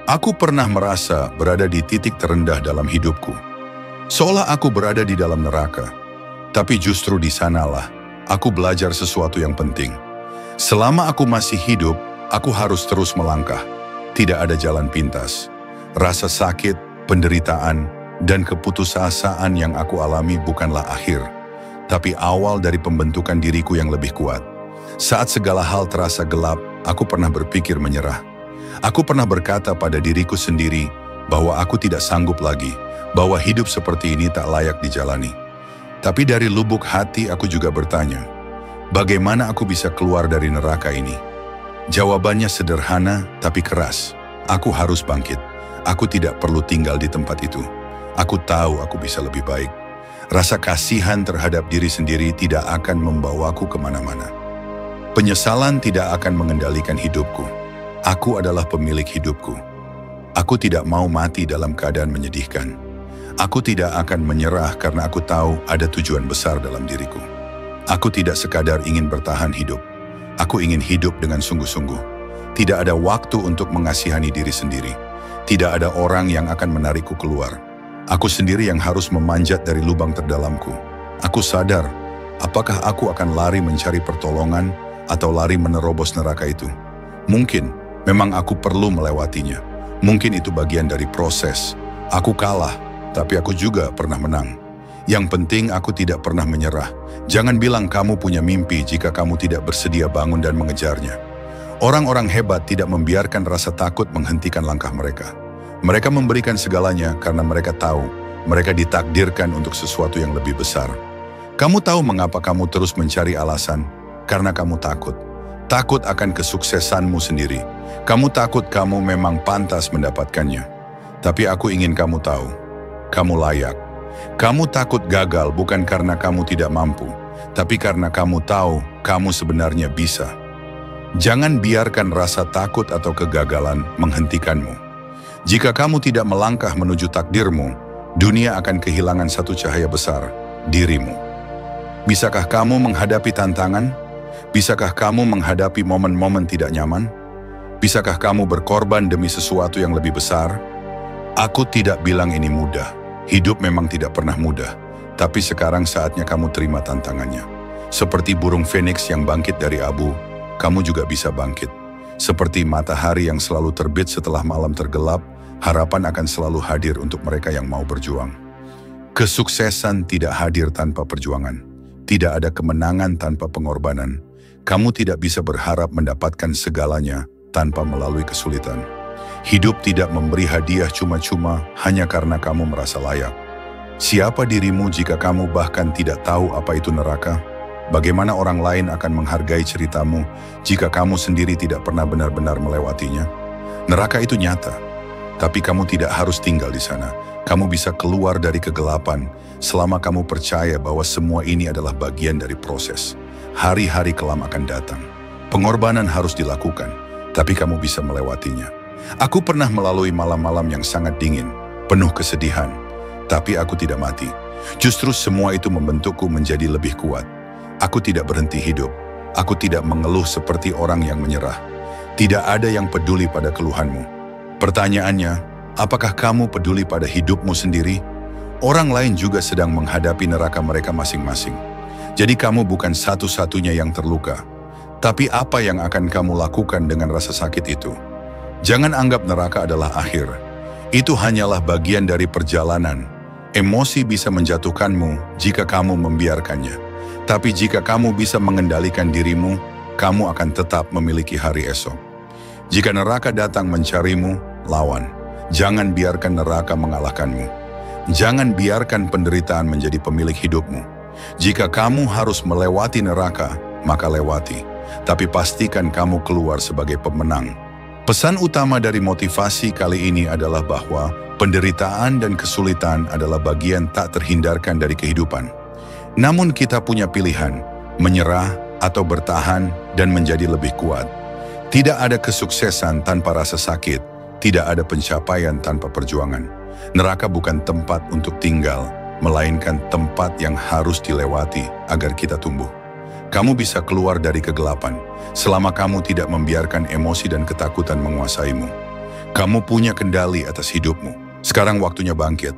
Aku pernah merasa berada di titik terendah dalam hidupku. Seolah aku berada di dalam neraka. Tapi justru di sanalah aku belajar sesuatu yang penting. Selama aku masih hidup, aku harus terus melangkah. Tidak ada jalan pintas. Rasa sakit, penderitaan, dan keputusasaan yang aku alami bukanlah akhir, tapi awal dari pembentukan diriku yang lebih kuat. Saat segala hal terasa gelap, aku pernah berpikir menyerah. Aku pernah berkata pada diriku sendiri bahwa aku tidak sanggup lagi, bahwa hidup seperti ini tak layak dijalani. Tapi dari lubuk hati aku juga bertanya, bagaimana aku bisa keluar dari neraka ini? Jawabannya sederhana tapi keras. Aku harus bangkit. Aku tidak perlu tinggal di tempat itu. Aku tahu aku bisa lebih baik. Rasa kasihan terhadap diri sendiri tidak akan membawaku kemana-mana. Penyesalan tidak akan mengendalikan hidupku. Aku adalah pemilik hidupku. Aku tidak mau mati dalam keadaan menyedihkan. Aku tidak akan menyerah karena aku tahu ada tujuan besar dalam diriku. Aku tidak sekadar ingin bertahan hidup. Aku ingin hidup dengan sungguh-sungguh. Tidak ada waktu untuk mengasihani diri sendiri. Tidak ada orang yang akan menarikku keluar. Aku sendiri yang harus memanjat dari lubang terdalamku. Aku sadar, apakah aku akan lari mencari pertolongan atau lari menerobos neraka itu? Mungkin memang aku perlu melewatinya. Mungkin itu bagian dari proses. Aku kalah, tapi aku juga pernah menang. Yang penting aku tidak pernah menyerah. Jangan bilang kamu punya mimpi jika kamu tidak bersedia bangun dan mengejarnya. Orang-orang hebat tidak membiarkan rasa takut menghentikan langkah mereka. Mereka memberikan segalanya karena mereka tahu mereka ditakdirkan untuk sesuatu yang lebih besar. Kamu tahu mengapa kamu terus mencari alasan? Karena kamu takut. Takut akan kesuksesanmu sendiri. Kamu takut kamu memang pantas mendapatkannya. Tapi aku ingin kamu tahu, kamu layak. Kamu takut gagal bukan karena kamu tidak mampu, tapi karena kamu tahu kamu sebenarnya bisa. Jangan biarkan rasa takut atau kegagalan menghentikanmu. Jika kamu tidak melangkah menuju takdirmu, dunia akan kehilangan satu cahaya besar, dirimu. Bisakah kamu menghadapi tantangan? Bisakah kamu menghadapi momen-momen tidak nyaman? Bisakah kamu berkorban demi sesuatu yang lebih besar? Aku tidak bilang ini mudah. Hidup memang tidak pernah mudah. Tapi sekarang saatnya kamu terima tantangannya. Seperti burung feniks yang bangkit dari abu, kamu juga bisa bangkit. Seperti matahari yang selalu terbit setelah malam tergelap, harapan akan selalu hadir untuk mereka yang mau berjuang. Kesuksesan tidak hadir tanpa perjuangan. Tidak ada kemenangan tanpa pengorbanan. Kamu tidak bisa berharap mendapatkan segalanya tanpa melalui kesulitan. Hidup tidak memberi hadiah cuma-cuma hanya karena kamu merasa layak. Siapa dirimu jika kamu bahkan tidak tahu apa itu neraka? Bagaimana orang lain akan menghargai ceritamu jika kamu sendiri tidak pernah benar-benar melewatinya? Neraka itu nyata, tapi kamu tidak harus tinggal di sana. Kamu bisa keluar dari kegelapan selama kamu percaya bahwa semua ini adalah bagian dari proses. Hari-hari kelam akan datang. Pengorbanan harus dilakukan, tapi kamu bisa melewatinya. Aku pernah melalui malam-malam yang sangat dingin, penuh kesedihan, tapi aku tidak mati. Justru semua itu membentukku menjadi lebih kuat. Aku tidak berhenti hidup. Aku tidak mengeluh seperti orang yang menyerah. Tidak ada yang peduli pada keluhanmu. Pertanyaannya, apakah kamu peduli pada hidupmu sendiri? Orang lain juga sedang menghadapi neraka mereka masing-masing. Jadi kamu bukan satu-satunya yang terluka. Tapi apa yang akan kamu lakukan dengan rasa sakit itu? Jangan anggap neraka adalah akhir. Itu hanyalah bagian dari perjalanan. Emosi bisa menjatuhkanmu jika kamu membiarkannya. Tapi jika kamu bisa mengendalikan dirimu, kamu akan tetap memiliki hari esok. Jika neraka datang mencarimu, lawan. Jangan biarkan neraka mengalahkanmu. Jangan biarkan penderitaan menjadi pemilik hidupmu. Jika kamu harus melewati neraka, maka lewati. Tapi pastikan kamu keluar sebagai pemenang. Pesan utama dari motivasi kali ini adalah bahwa penderitaan dan kesulitan adalah bagian tak terhindarkan dari kehidupan. Namun kita punya pilihan, menyerah atau bertahan dan menjadi lebih kuat. Tidak ada kesuksesan tanpa rasa sakit, tidak ada pencapaian tanpa perjuangan. Neraka bukan tempat untuk tinggal, melainkan tempat yang harus dilewati agar kita tumbuh. Kamu bisa keluar dari kegelapan selama kamu tidak membiarkan emosi dan ketakutan menguasaimu. Kamu punya kendali atas hidupmu. Sekarang waktunya bangkit.